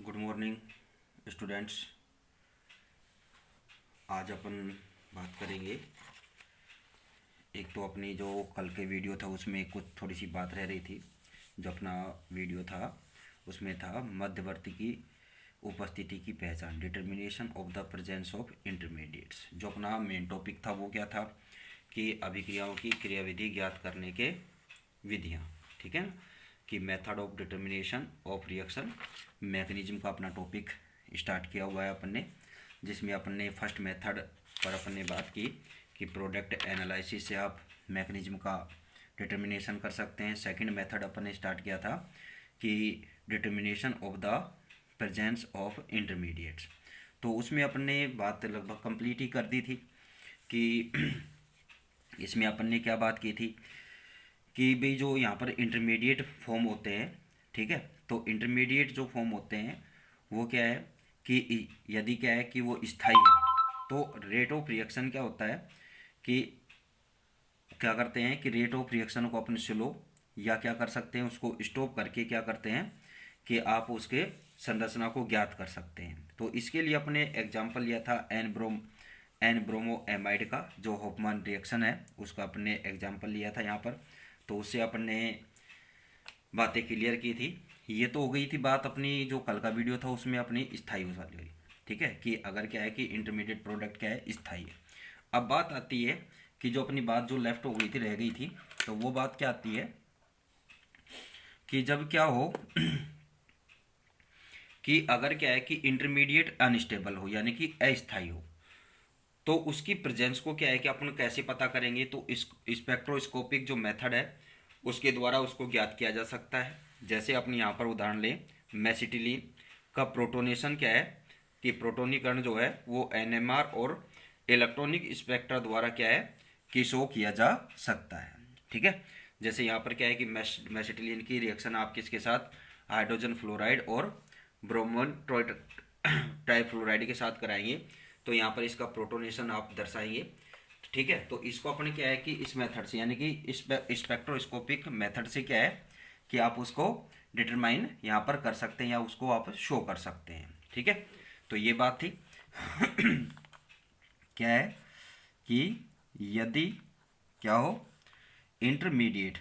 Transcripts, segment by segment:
Good morning students. आज अपन बात करेंगे। एक तो अपनी जो कल के वीडियो था उसमें कुछ थोड़ी सी बात रह रही थी। जो अपना वीडियो था उसमें था मध्यवर्ती की उपस्थिति की पहचान, determination of the presence of intermediates. जो अपना मेन टॉपिक था वो क्या था कि अभिक्रियाओं की क्रियाविधि ज्ञात करने के विधियाँ। ठीक है ना, कि method of determination of reaction mechanism का अपना टॉपिक स्टार्ट किया हुआ है अपन ने, जिसमें अपन ने फर्स्ट मेथड पर अपन ने बात की कि प्रोडक्ट एनालिसिस से आप मैकेनिज्म का डिटर्मिनेशन कर सकते हैं। सेकंड मेथड अपन ने स्टार्ट किया था कि determination of the presence of intermediates. तो उसमें अपन ने बात लगभग कंप्लीट ही कर दी थी कि इसमें अपन ने क्या बात की थी कि भाई जो यहाँ पर इंटरमीडिएट फॉर्म होते हैं, ठीक है, तो इंटरमीडिएट जो फॉर्म होते हैं वो क्या है कि यदि क्या है कि वो स्थायी है तो रेट ऑफ रिएक्शन क्या होता है कि क्या करते हैं कि रेट ऑफ रिएक्शन को अपन स्लो या क्या कर सकते हैं उसको स्टॉप करके क्या करते हैं कि आप उसके संरचना को ज्ञात कर सकते हैं। तो इसके लिए अपने एग्जाम्पल लिया था एन ब्रोमो एमाइड का, जो होफमैन रिएक्शन है उसका अपने एग्जाम्पल लिया था यहाँ पर। तो उससे अपन ने बातें क्लियर की थी। ये तो हो गई थी बात अपनी जो कल का वीडियो था उसमें अपनी स्थायी वाली हुई, ठीक है, कि अगर क्या है कि इंटरमीडिएट प्रोडक्ट क्या है, स्थायी है। अब बात आती है कि जो अपनी बात जो लेफ्ट हो गई थी, रह गई थी, तो वो बात क्या आती है कि जब क्या हो कि अगर क्या है कि इंटरमीडिएट अनस्टेबल हो यानी कि अस्थायी हो, तो उसकी प्रेजेंस को क्या है कि अपन कैसे पता करेंगे, तो इस स्पेक्ट्रोस्कोपिक जो मेथड है उसके द्वारा उसको ज्ञात किया जा सकता है। जैसे अपन यहाँ पर उदाहरण लें, मेसिटिलीन का प्रोटोनेशन क्या है कि प्रोटोनीकरण जो है वो एनएमआर और इलेक्ट्रॉनिक स्पेक्ट्रा द्वारा क्या है कि शो किया जा सकता है। ठीक है, जैसे यहाँ पर क्या है कि मेसिटिलीन की रिएक्शन आप किसके साथ, हाइड्रोजन फ्लोराइड और ब्रोमोन ट्राइफ्लोराइड के साथ कराएंगे, तो यहाँ पर इसका प्रोटोनेशन आप दर्शाएंगे। ठीक है, तो इसको अपने क्या है कि इस मेथड से यानी कि इस स्पेक्ट्रोस्कोपिक मेथड से क्या है कि आप उसको डिटरमाइन यहाँ पर कर सकते हैं या उसको आप शो कर सकते हैं। ठीक है, तो ये बात थी क्या है कि यदि क्या हो इंटरमीडिएट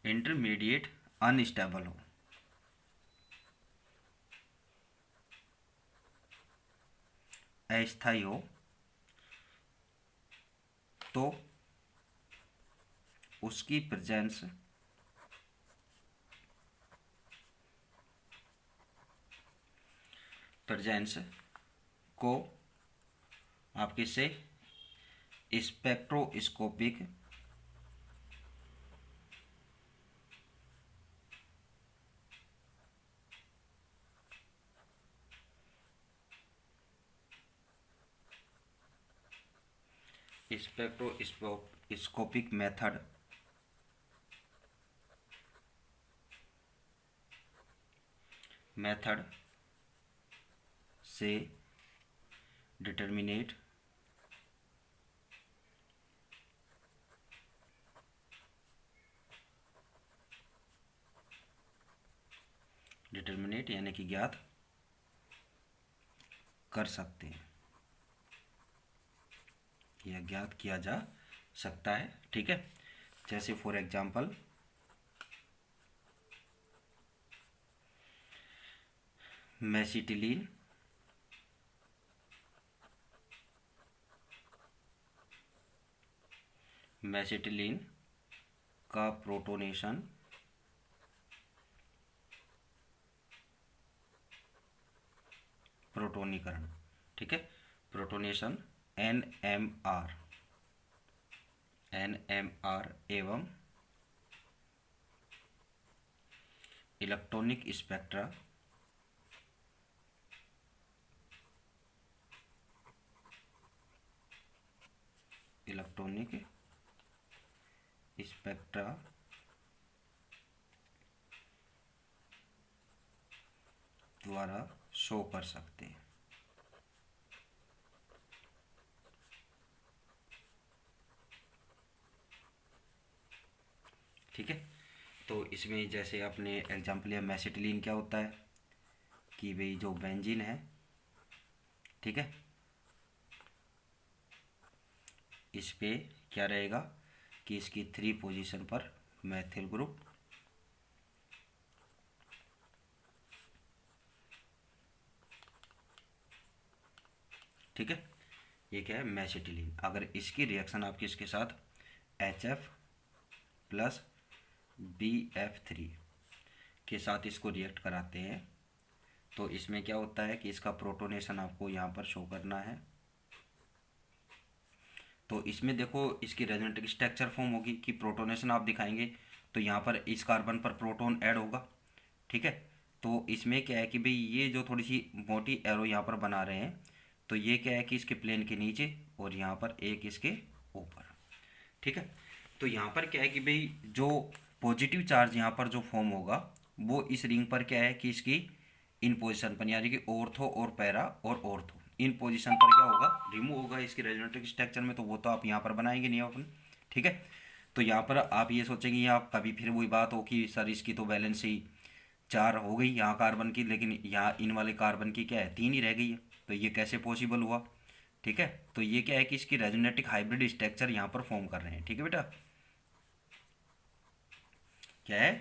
इंटरमीडिएट अनस्टेबल हो, अस्थायी हो, तो उसकी प्रेजेंस को आप किससे, स्पेक्ट्रोस्कोपिक स्पेक्ट्रोस्कोपिक मेथड से डिटर्मिनेट यानी कि ज्ञात कर सकते हैं या ज्ञात किया जा सकता है। ठीक है, जैसे फॉर एग्जांपल मेसिटिलीन का प्रोटोनेशन प्रोटोनीकरण, ठीक है, प्रोटोनेशन एनएमआर एवं इलेक्ट्रॉनिक स्पेक्ट्रा द्वारा शो कर सकते हैं। ठीक है। तो इसमें जैसे अपने एग्जाम्पल है मैसेटिलीन, क्या होता है कि भाई जो बेंजीन है, ठीक है, इस पे क्या रहेगा कि इसकी 3 पोजीशन पर मैथिल ग्रुप, ठीक है, ये क्या है मैसेटिलीन। अगर इसकी रिएक्शन आपकी इसके साथ HF प्लस BF3 के साथ इसको रिएक्ट कराते हैं तो इसमें क्या होता है कि इसका प्रोटोनेशन आपको यहाँ पर शो करना है। तो इसमें देखो इसकी रेजोनेटिक स्ट्रक्चर फॉर्म होगी कि प्रोटोनेशन आप दिखाएंगे तो यहाँ पर इस कार्बन पर प्रोटॉन ऐड होगा, ठीक है। तो इसमें क्या है कि भाई ये जो थोड़ी सी मोटी एरो यहाँ पर बना रहे हैं तो ये क्या है कि इसके प्लेन के नीचे और यहाँ पर एक इसके ऊपर, ठीक है। तो यहाँ पर क्या है कि भाई जो पॉजिटिव चार्ज यहाँ पर जो फॉर्म होगा वो इस रिंग पर क्या है कि इसकी इन पोजीशन पर, यानी कि ऑर्थो और पैरा और ऑर्थो इन पोजीशन पर क्या होगा रिमूव होगा इसकी रेजोनेटिक स्ट्रक्चर में। तो वो तो आप यहाँ पर बनाएंगे नहीं अपन, ठीक है। तो यहाँ पर आप ये सोचेंगे आप कभी फिर वही बात हो कि सर इसकी तो वैलेंसी 4 हो गई यहाँ कार्बन की, लेकिन यहाँ इन वाले कार्बन की क्या है 3 ही रह गई है, तो ये कैसे पॉसिबल हुआ, ठीक है। तो ये क्या है कि इसकी रेजोनेटिक हाइब्रिड स्ट्रक्चर यहाँ पर फॉर्म कर रहे हैं, ठीक है बेटा, क्या है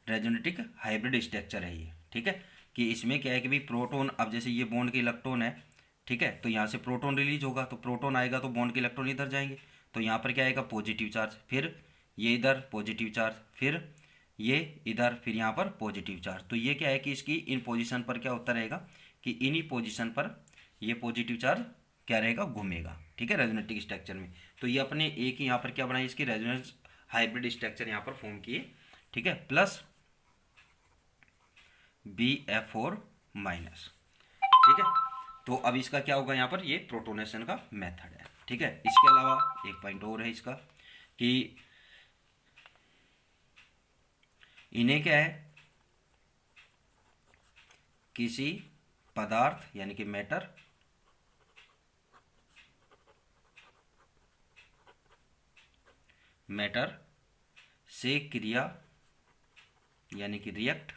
रेजोनेटिक हाइब्रिड स्ट्रक्चर है ये, ठीक है। कि इसमें क्या है कि भाई प्रोटॉन, अब जैसे ये बॉन्ड के इलेक्ट्रॉन है, ठीक है, तो यहाँ से प्रोटॉन रिलीज होगा तो प्रोटॉन आएगा तो बॉन्ड के इलेक्ट्रॉन इधर जाएंगे, तो यहाँ पर क्या आएगा पॉजिटिव चार्ज, फिर ये इधर पॉजिटिव चार्ज, फिर ये इधर, फिर यहाँ पर पॉजिटिव चार्ज। तो ये क्या है कि इसकी इन पोजीशन पर क्या होता रहेगा कि इन ही पोजीशन पर ये पॉजिटिव चार्ज क्या रहेगा घूमेगा, ठीक है, रेजोनेटिक स्ट्रक्चर में। तो ये अपने एक ही यहाँ पर क्या बनाई इसकी रेजोनेंस हाइब्रिड स्ट्रक्चर यहाँ पर फॉर्म किए, ठीक है, प्लस BF4 माइनस, ठीक है। तो अब इसका क्या होगा यहाँ पर ये प्रोटोनेशन का मेथड है, ठीक है। इसके अलावा एक पॉइंट और है इसका कि इन्हें क्या है किसी पदार्थ यानी कि मैटर से क्रिया यानी कि रिएक्ट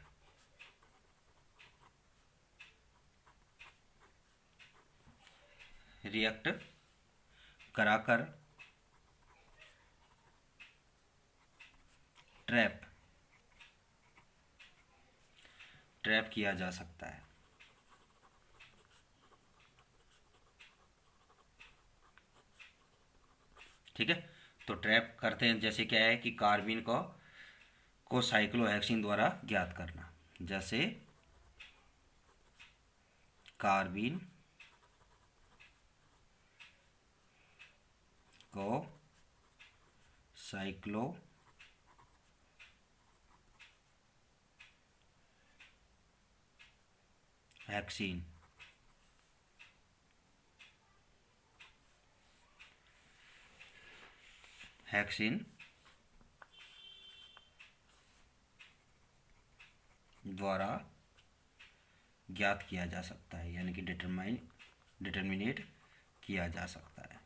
कराकर ट्रैप किया जा सकता है, ठीक है। तो ट्रैप करते हैं जैसे क्या है कि कार्बिन को साइक्लोहेक्सिन द्वारा ज्ञात करना, जैसे कार्बिन को साइक्लोहेक्सिन द्वारा ज्ञात किया जा सकता है, यानी कि डिटरमिनेट किया जा सकता है,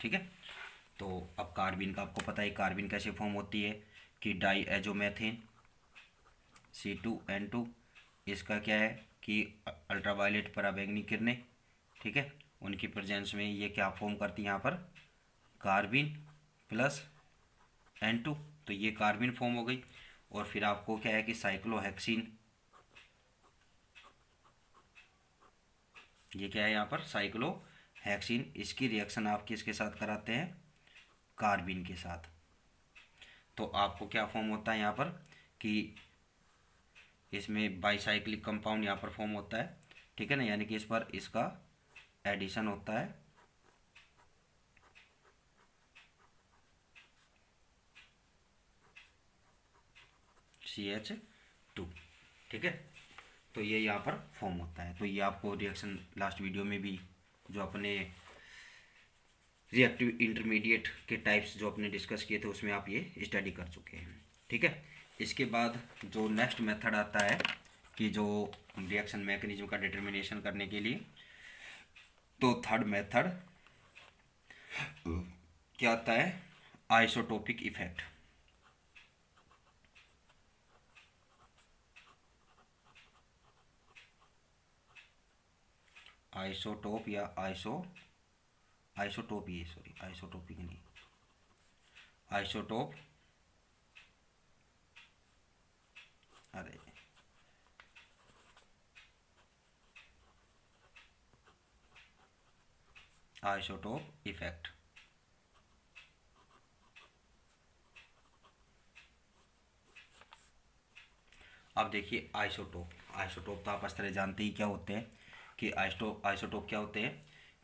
ठीक है। तो अब कार्बिन का आपको पता है कार्बिन कैसे फॉर्म होती है कि डाई एजोमेथेन C2N2, इसका क्या है कि अल्ट्रावायलेट पराबैंगनी किरणें, ठीक है, उनकी प्रेजेंस में ये क्या फॉर्म करती है यहाँ पर कार्बिन प्लस N2, तो ये कार्बिन फॉर्म हो गई। और फिर आपको क्या है कि साइक्लोहेक्सिन, ये क्या है यहाँ पर साइक्लोहेक्सिन, इसकी रिएक्शन आप किसके साथ कराते हैं कार्बिन के साथ। तो आपको क्या फॉर्म होता है यहाँ पर कि इसमें बाईसाइक्लिक कंपाउंड यहाँ पर फॉर्म होता है, ठीक है ना, यानी कि इस पर इसका एडिशन होता है CH2, ठीक है। तो ये यहाँ पर फॉर्म होता है। तो ये आपको रिएक्शन लास्ट वीडियो में भी जो अपने रिएक्टिव इंटरमीडिएट के टाइप्स जो अपने डिस्कस किए थे उसमें आप ये स्टडी कर चुके हैं, ठीक है। इसके बाद जो नेक्स्ट मेथड आता है कि जो रिएक्शन मैकेनिज्म का डिटर्मिनेशन करने के लिए, तो थर्ड मेथड क्या आता है? Isotopic effect. आइसोटोप या आइसोटोप ही, सॉरी आइसोटोपिक नहीं, आइसोटोप। अरे आइसोटोप इफेक्ट। अब देखिए आइसोटोप, आइसोटोप तो आप इस तरह जानते ही क्या होते हैं कि आइसोटोप क्या होते हैं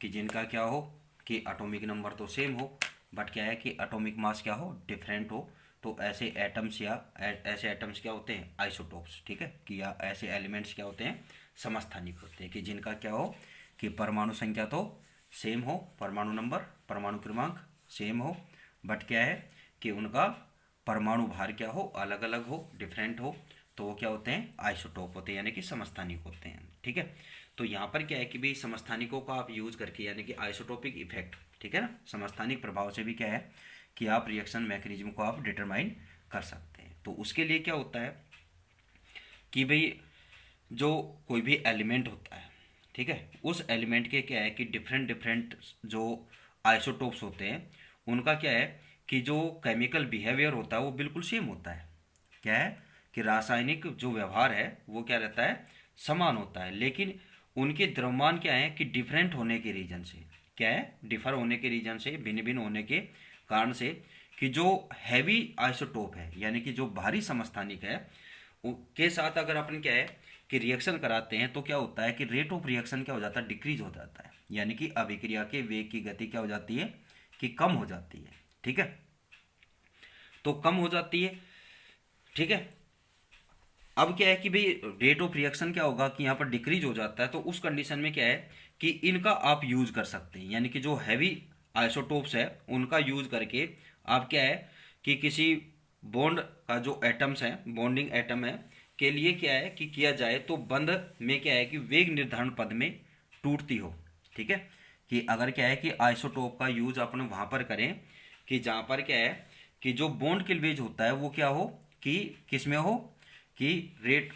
कि जिनका क्या हो कि एटॉमिक नंबर तो सेम हो, बट क्या है कि एटॉमिक मास क्या हो, डिफरेंट हो। तो ऐसे एटम्स या ऐसे एटम्स क्या होते हैं? आइसोटोप्स। ठीक है, कि या ऐसे एलिमेंट्स क्या होते हैं? समस्थानिक होते हैं, कि जिनका क्या हो कि परमाणु संख्या तो सेम हो, परमाणु नंबर, परमाणु क्रमांक सेम हो, बट क्या है कि उनका परमाणु भार क्या हो, अलग अलग हो, डिफरेंट हो। तो वो क्या होते हैं? आइसोटोप होते हैं, यानी कि समस्थानिक होते हैं। ठीक है, तो यहाँ पर क्या है कि भाई समस्थानिकों का आप यूज करके, यानी कि आइसोटोपिक इफेक्ट, ठीक है ना, समस्थानिक प्रभाव से भी क्या है कि आप रिएक्शन मैकेनिज्म को आप डिटरमाइन कर सकते हैं। तो उसके लिए क्या होता है कि भाई जो कोई भी एलिमेंट होता है, ठीक है, उस एलिमेंट के क्या है कि डिफरेंट डिफरेंट जो आइसोटोप्स होते हैं, उनका क्या है कि जो केमिकल बिहेवियर होता है वो बिल्कुल सेम होता है। क्या है कि रासायनिक जो व्यवहार है वो क्या रहता है? समान होता है, लेकिन उनके द्रव्यमान क्या है कि डिफरेंट होने के रीजन से, क्या है, डिफर होने के रीजन से, भिन्न भिन्न होने के कारण से, कि जो हैवी आइसोटोप है यानी कि जो भारी समस्थानिक है के साथ अगर अपन क्या है कि रिएक्शन कराते हैं तो क्या होता है कि रेट ऑफ रिएक्शन क्या हो जाता है? डिक्रीज हो जाता है, यानी कि अभिक्रिया के वेग की गति क्या हो जाती है कि कम हो जाती है। ठीक है, तो कम हो जाती है। ठीक है, अब क्या है कि भाई रेट ऑफ रिएक्शन क्या होगा कि यहाँ पर डिक्रीज हो जाता है, तो उस कंडीशन में क्या है कि इनका आप यूज कर सकते हैं, यानी कि जो हैवी आइसोटोप्स है उनका यूज करके आप क्या है कि किसी बॉन्ड का जो एटम्स है, बॉन्डिंग एटम है, के लिए क्या है कि किया जाए तो बंध में क्या है कि वेग निर्धारण पद में टूटती हो। ठीक है, कि अगर क्या है कि आइसोटोप का यूज अपन वहां पर करें कि जहां पर क्या है कि जो बॉन्ड क्लीवेज होता है वो क्या हो कि किस में हो कि रेट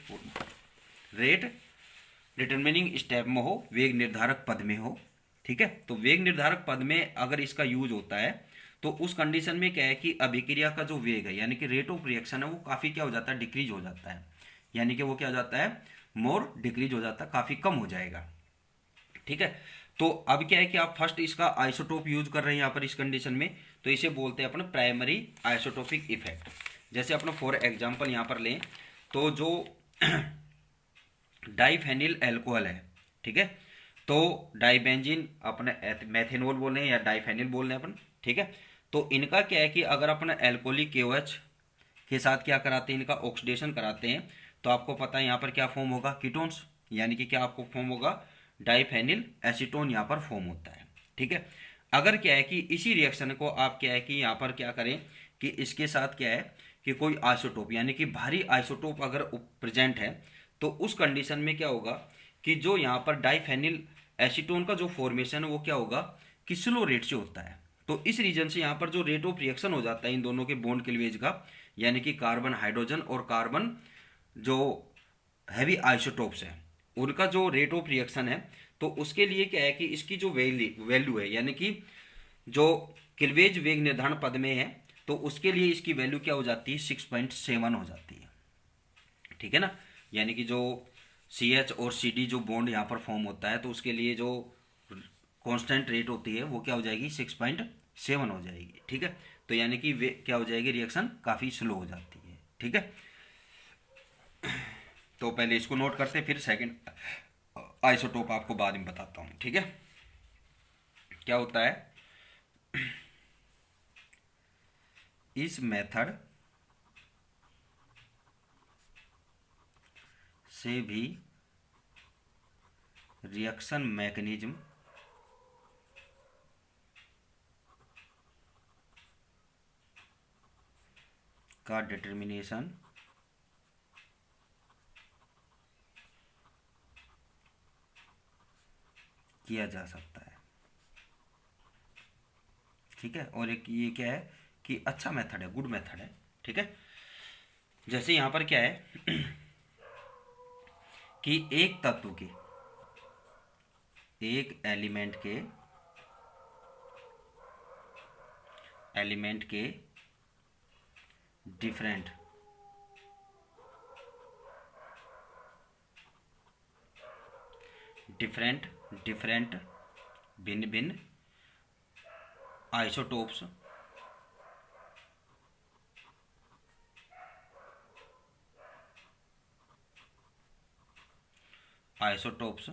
डिटरमिनिंग स्टेप में हो, वेग निर्धारक पद में हो। ठीक है, तो वेग निर्धारक पद में अगर इसका यूज होता है तो उस कंडीशन में क्या है कि अभिक्रिया का जो वेग है यानी कि रेट ऑफ रिएक्शन है वो काफ़ी क्या हो जाता है? डिक्रीज हो जाता है, यानी कि वो क्या हो जाता है? मोर डिक्रीज हो जाता है, काफ़ी कम हो जाएगा। ठीक है, तो अब क्या है कि आप फर्स्ट इसका आइसोटोप यूज कर रहे हैं यहाँ पर इस कंडीशन में, तो इसे बोलते हैं अपन प्राइमरी आइसोटोपिक इफेक्ट। जैसे अपन फॉर एग्जांपल यहाँ पर लें तो जो डाइफेनिल एल्कोहल है, ठीक है, तो डाइबेंजीन अपने मेथेनॉल बोल रहे हैं या डाइफेनिल बोल रहे हैं अपन। ठीक है, तो इनका क्या है कि अगर अपन एल्कोहलिक KOH के साथ क्या कराते हैं, इनका ऑक्सीडेशन कराते हैं, तो आपको पता है यहाँ पर क्या फॉर्म होगा? कीटोन्स, यानी कि क्या आपको फॉर्म होगा? डाइफेनिल एसीटोन यहाँ पर फॉर्म होता है। ठीक है, अगर क्या है कि इसी रिएक्शन को आप क्या है कि यहाँ पर क्या करें कि इसके साथ क्या है कि कोई आइसोटोप यानी कि भारी आइसोटोप अगर प्रेजेंट है, तो उस कंडीशन में क्या होगा कि जो यहाँ पर डाइफेनिल एसीटोन का जो फॉर्मेशन है वो क्या होगा कि स्लो रेट से होता है। तो इस रीजन से यहाँ पर जो रेट ऑफ रिएक्शन हो जाता है इन दोनों के बॉन्ड क्लीवेज का, यानी कि कार्बन हाइड्रोजन और कार्बन जो हैवी आइसोटोप्स हैं उनका जो रेट ऑफ रिएक्शन है, तो उसके लिए क्या है कि इसकी जो वैल्यू है यानी कि जो क्लीवेज वेग निर्धारण पद में है, तो उसके लिए इसकी वैल्यू क्या हो जाती है? 6.7 हो जाती है। ठीक है ना, यानी कि जो CH और CD जो बॉन्ड यहाँ पर फॉर्म होता है, तो उसके लिए जो कांस्टेंट रेट होती है वो क्या हो जाएगी? 6.7 हो जाएगी। ठीक है, तो यानी कि वे क्या हो जाएगी? रिएक्शन काफ़ी स्लो हो जाती है। ठीक है, तो पहले इसको नोट करते फिर सेकंड आइसोटोप आपको बाद में बताता हूँ। ठीक है, क्या होता है इस मेथड से भी रिएक्शन मैकेनिज्म का डिटर्मिनेशन किया जा सकता है। ठीक है, और एक ये क्या है कि अच्छा मेथड है, गुड मेथड है। ठीक है, जैसे यहाँ पर क्या है कि एक तत्व के, एक एलिमेंट के डिफरेंट डिफरेंट डिफरेंट भिन्न भिन्न आइसोटोप्स आइसोटोप्स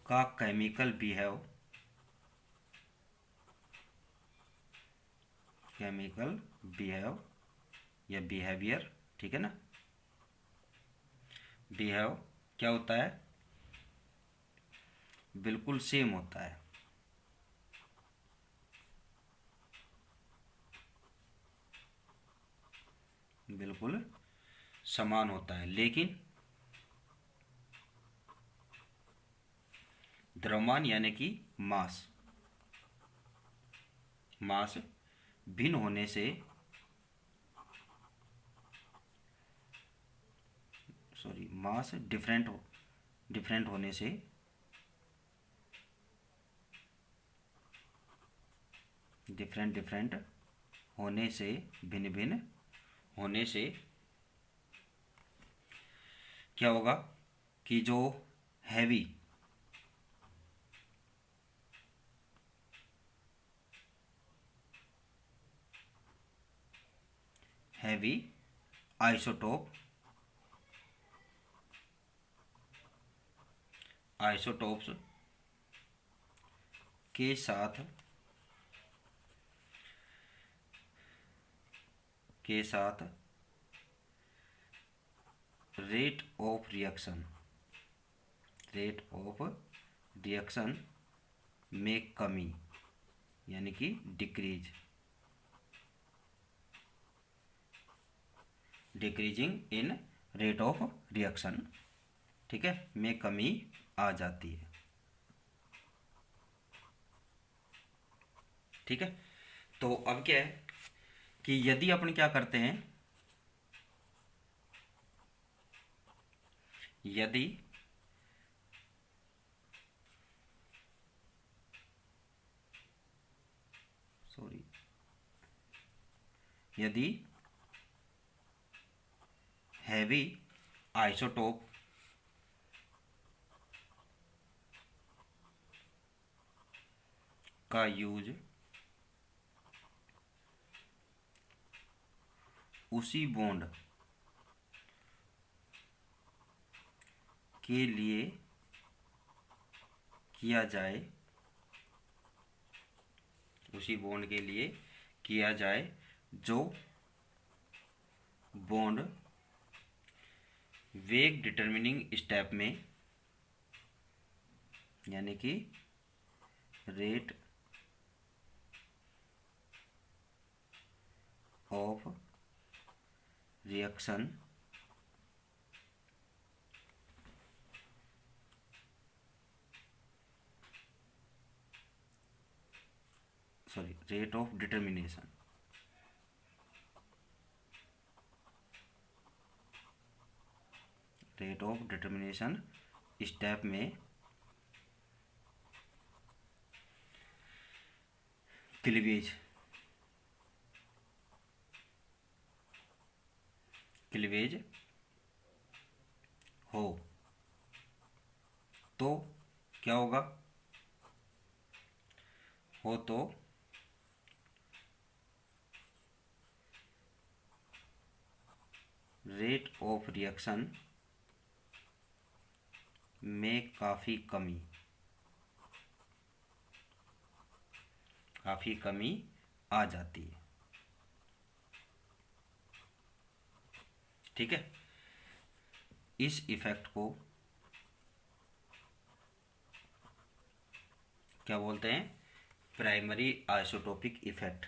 का केमिकल बिहेव या बिहेवियर, ठीक है ना, बिहेव क्या होता है, बिल्कुल सेम होता है, बिल्कुल समान होता है, लेकिन द्रव्यमान यानी कि मास भिन्न होने से, मास डिफरेंट होने से डिफरेंट होने से, भिन्न भिन्न होने से क्या होगा कि जो हैवी आइसोटोप्स के साथ रेट ऑफ रिएक्शन में कमी यानी कि decreasing in rate of reaction, ठीक है, में कमी आ जाती है। ठीक है, तो अब क्या है कि यदि अपन क्या करते हैं, यदि हैवी आइसोटोप का यूज उसी बॉन्ड के लिए किया जाए, जो बॉन्ड वेग डिटरमिनिंग स्टेप में यानी कि rate of reaction rate of determination step में क्लीवेज हो तो क्या होगा, रेट ऑफ रिएक्शन में काफ़ी कमी आ जाती है। ठीक है, इस इफेक्ट को क्या बोलते हैं, प्राइमरी आइसोटोपिक इफेक्ट।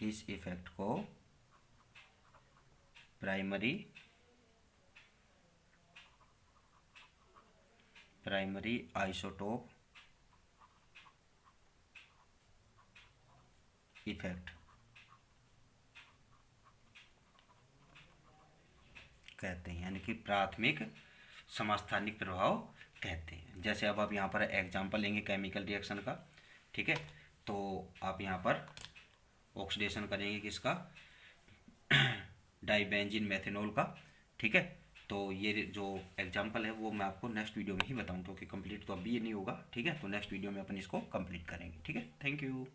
इस इफेक्ट को प्राइमरी प्राइमरी आइसोटोप इफेक्ट कहते हैं, यानी कि प्राथमिक समस्थानिक प्रभाव कहते हैं। जैसे अब आप यहाँ पर एग्जाम्पल लेंगे केमिकल रिएक्शन का, ठीक है, तो आप यहाँ पर ऑक्सीडेशन करेंगे किसका, डाइबेंजीन मेथेनॉल का, ठीक है। तो ये जो एग्जाम्पल है वो मैं आपको नेक्स्ट वीडियो में ही बताऊँ, क्योंकि कंप्लीट तो अभी ये नहीं होगा, ठीक है। तो नेक्स्ट वीडियो में अपन इसको कंप्लीट करेंगे, ठीक है। Thank you.